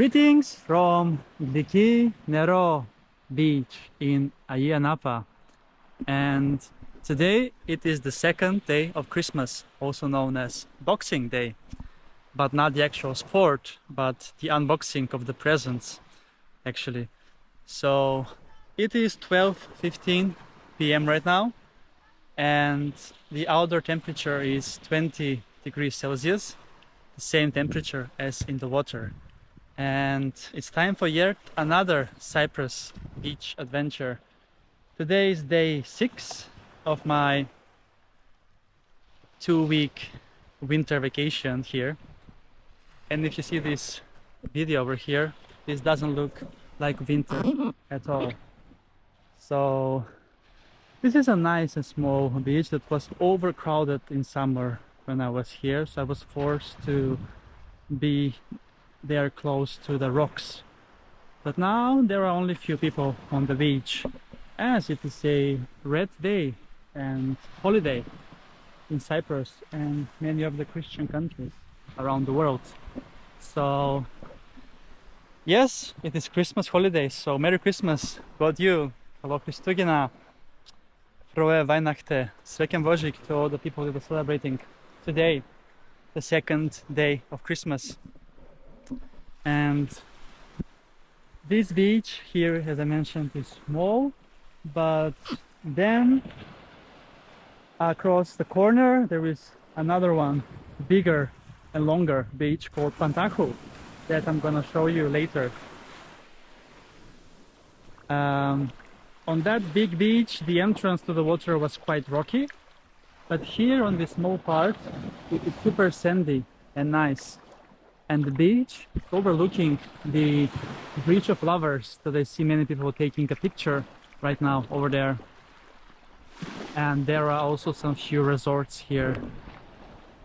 Greetings from Glyki Nero Beach in Ayia Napa, and today it is the second day of Christmas, also known as Boxing Day, but not the actual sport, but the unboxing of the presents actually. So it is 12:15 p.m. right now, and the outdoor temperature is 20 degrees Celsius, the same temperature as in the water. And it's time for yet another Cyprus beach adventure. Today is day 6 of my 2-week winter vacation here. And if you see this video over here, this doesn't look like winter at all. So this is a nice and small beach that was overcrowded in summer when I was here, so I was forced to be there close to the rocks. But now there are only few people on the beach, as it is a red day and holiday in Cyprus and many of the Christian countries around the world. So yes, it is Christmas holidays, so Merry Christmas, God you, Halo Christugina, Frohe Weihnachten, Sveken Božik to all the people that are celebrating today, the second day of Christmas. And this beach here, as I mentioned, is small, but then across the corner there is another one, bigger and longer beach called Pantahu, that I'm gonna show you later. On that big beach, the entrance to the water was quite rocky, but here on this small part, it is super sandy and nice. And the beach is overlooking the Bridge of Lovers that I see many people taking a picture right now over there. And there are also some few resorts here.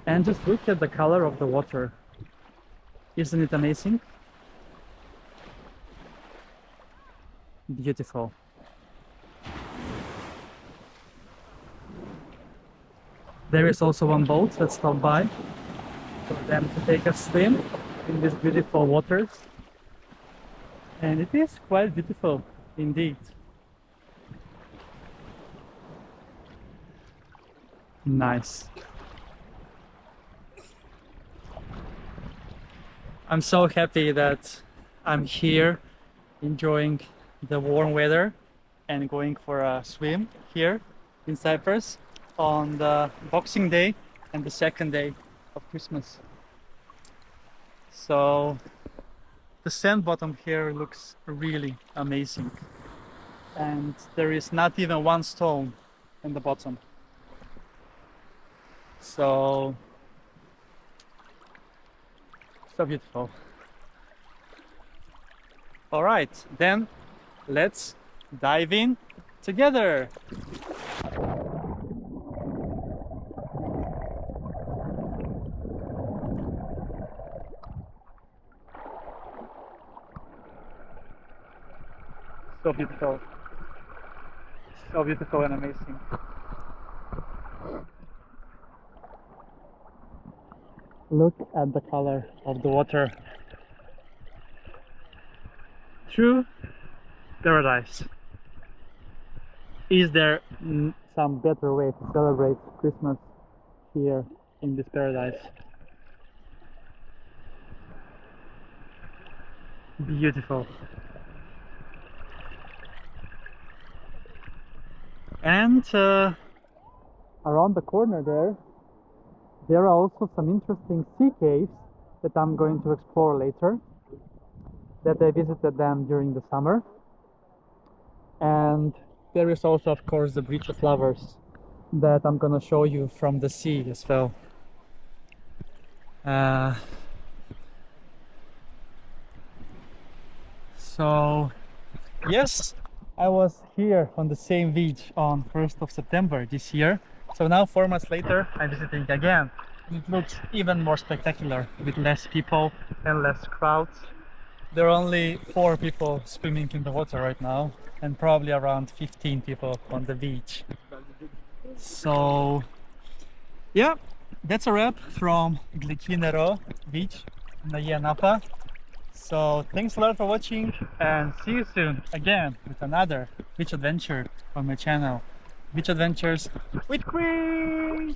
And just look at the color of the water. Isn't it amazing? Beautiful. There is also one boat that stopped by for them to take a swim in these beautiful waters. And it is quite beautiful indeed. Nice. I'm so happy that I'm here enjoying the warm weather and going for a swim here in Cyprus on the Boxing Day and the second day of Christmas. So the sand bottom here looks really amazing, and there is not even one stone in the bottom. So beautiful. All right, then let's dive in together. So beautiful. So beautiful and amazing. Look at the color of the water. True paradise. Is there some better way to celebrate Christmas here in this paradise? Beautiful. And around the corner there are also some interesting sea caves that I'm going to explore later, that I visited them during the summer. And there is also, of course, the Bridge of Lovers that I'm gonna show you from the sea as well. So yes, I was here on the same beach on 1st of September this year. So now 4 months later, I'm visiting again. It looks even more spectacular with less people and less crowds. There are only 4 people swimming in the water right now, and probably around 15 people on the beach. So yeah, that's a wrap from Glyki Nero Beach in Ayia Napa. So thanks a lot for watching, and see you soon again with another beach adventure on my channel, Beach Adventures with Chris.